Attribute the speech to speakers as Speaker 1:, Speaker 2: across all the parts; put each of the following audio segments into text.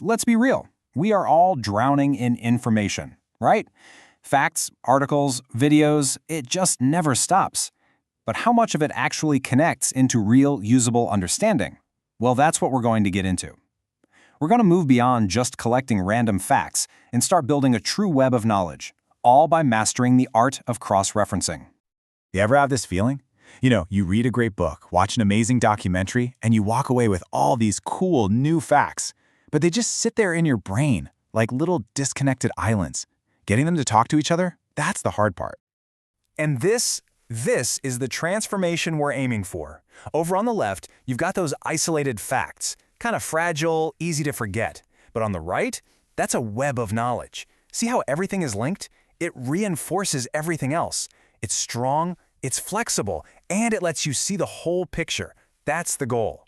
Speaker 1: Let's be real. We are all drowning in information, right? Facts, articles, videos, it just never stops. But how much of it actually connects into real, usable understanding? Well, that's what we're going to get into. We're going to move beyond just collecting random facts and start building a true web of knowledge, all by mastering the art of cross-referencing.
Speaker 2: You ever have this feeling? You read a great book, watch an amazing documentary, and you walk away with all these cool new facts, but they just sit there in your brain like little disconnected islands. Getting them to talk to each other, that's the hard part.
Speaker 3: And this is the transformation we're aiming for. Over on the left, you've got those isolated facts, kind of fragile, easy to forget. But on the right, that's a web of knowledge. See how everything is linked? It reinforces everything else. It's strong, it's flexible, and it lets you see the whole picture. That's the goal.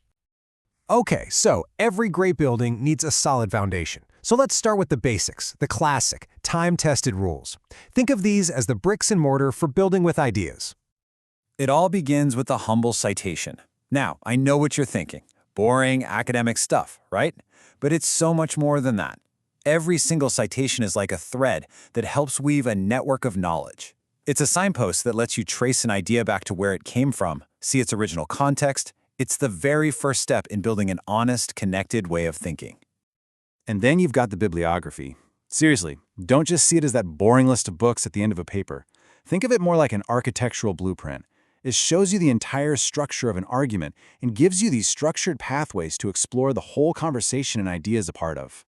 Speaker 4: Okay, so every great building needs a solid foundation. So let's start with the basics, the classic, time-tested rules. Think of these as the bricks and mortar for building with ideas.
Speaker 1: It all begins with a humble citation. Now, I know what you're thinking. Boring academic stuff, right? But it's so much more than that. Every single citation is like a thread that helps weave a network of knowledge. It's a signpost that lets you trace an idea back to where it came from, see its original context. It's the very first step in building an honest, connected way of thinking.
Speaker 2: And then you've got the bibliography. Seriously, don't just see it as that boring list of books at the end of a paper. Think of it more like an architectural blueprint. It shows you the entire structure of an argument and gives you these structured pathways to explore the whole conversation and ideas a part of.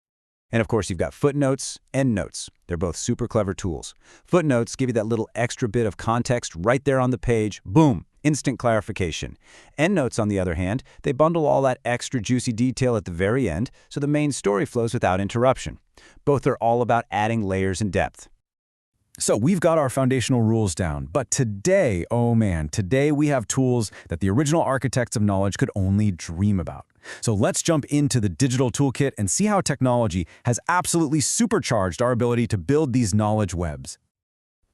Speaker 2: And of course, you've got footnotes, endnotes. They're both super clever tools. Footnotes give you that little extra bit of context right there on the page. Boom! Instant clarification. Endnotes, on the other hand, they bundle all that extra juicy detail at the very end, so the main story flows without interruption. Both are all about adding layers and depth.
Speaker 1: So we've got our foundational rules down, but today, oh man, today we have tools that the original architects of knowledge could only dream about. So let's jump into the digital toolkit and see how technology has absolutely supercharged our ability to build these knowledge webs.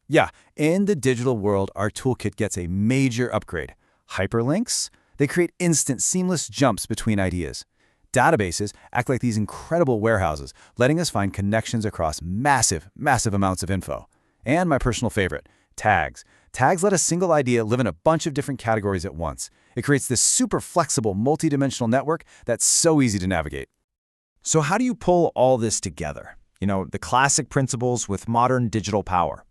Speaker 2: Yeah, in the digital world, our toolkit gets a major upgrade. Hyperlinks? They create instant, seamless jumps between ideas. Databases act like these incredible warehouses, letting us find connections across massive, massive amounts of info. And my personal favorite, tags. Tags let a single idea live in a bunch of different categories at once. It creates this super flexible, multi-dimensional network that's so easy to navigate.
Speaker 3: So how do you pull all this together? The classic principles with modern digital power.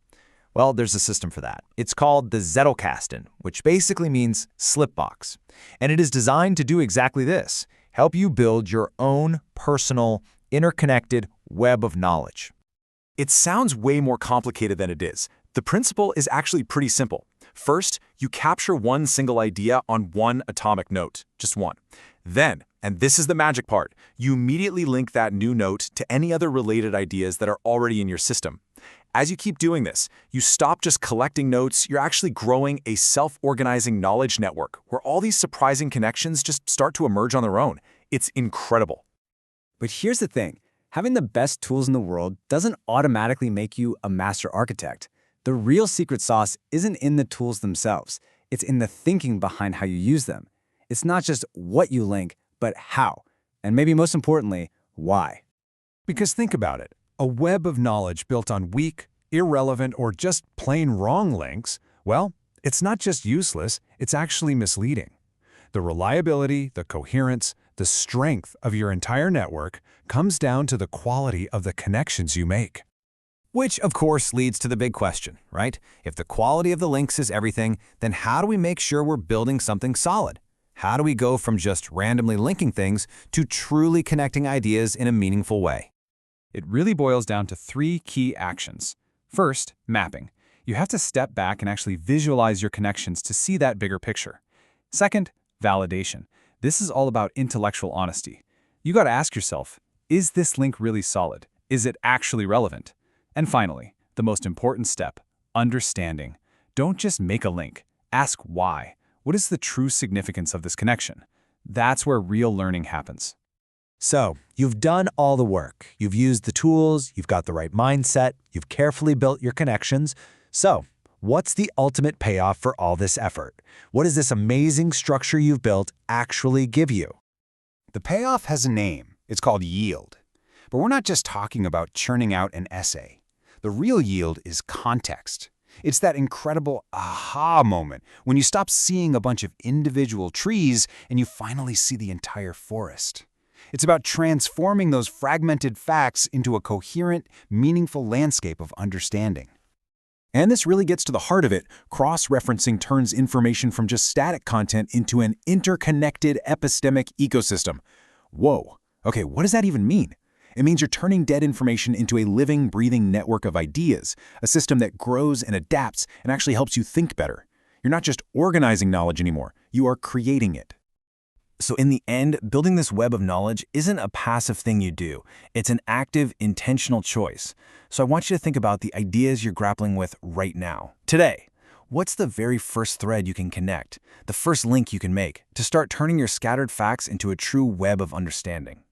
Speaker 3: Well, there's a system for that. It's called the Zettelkasten, which basically means slipbox. And it is designed to do exactly this, help you build your own personal, interconnected web of knowledge. It sounds way more complicated than it is. The principle is actually pretty simple. First, you capture one single idea on one atomic note, just one. Then, and this is the magic part, you immediately link that new note to any other related ideas that are already in your system. As you keep doing this, you stop just collecting notes, you're actually growing a self-organizing knowledge network where all these surprising connections just start to emerge on their own. It's incredible.
Speaker 5: But here's the thing. Having the best tools in the world doesn't automatically make you a master architect. The real secret sauce isn't in the tools themselves. It's in the thinking behind how you use them. It's not just what you link, but how. And maybe most importantly, why.
Speaker 4: Because think about it. A web of knowledge built on weak, irrelevant, or just plain wrong links, well, it's not just useless, it's actually misleading. The reliability, the coherence, the strength of your entire network comes down to the quality of the connections you make.
Speaker 1: Which, of course, leads to the big question, right? If the quality of the links is everything, then how do we make sure we're building something solid? How do we go from just randomly linking things to truly connecting ideas in a meaningful way? It really boils down to 3 key actions. First, mapping. You have to step back and actually visualize your connections to see that bigger picture. Second, validation. This is all about intellectual honesty. You got to ask yourself, is this link really solid? Is it actually relevant? And finally, the most important step, understanding. Don't just make a link. Ask why. What is the true significance of this connection? That's where real learning happens.
Speaker 4: So, you've done all the work. You've used the tools, you've got the right mindset, you've carefully built your connections. So, what's the ultimate payoff for all this effort? What does this amazing structure you've built actually give you?
Speaker 2: The payoff has a name. It's called yield. But we're not just talking about churning out an essay. The real yield is context. It's that incredible aha moment when you stop seeing a bunch of individual trees and you finally see the entire forest. It's about transforming those fragmented facts into a coherent, meaningful landscape of understanding.
Speaker 4: And this really gets to the heart of it. Cross-referencing turns information from just static content into an interconnected epistemic ecosystem. Whoa. Okay, what does that even mean? It means you're turning dead information into a living, breathing network of ideas, a system that grows and adapts and actually helps you think better. You're not just organizing knowledge anymore, you are creating it.
Speaker 1: So in the end, building this web of knowledge isn't a passive thing you do. It's an active, intentional choice. So I want you to think about the ideas you're grappling with right now. Today, what's the very first thread you can connect, the first link you can make to start turning your scattered facts into a true web of understanding?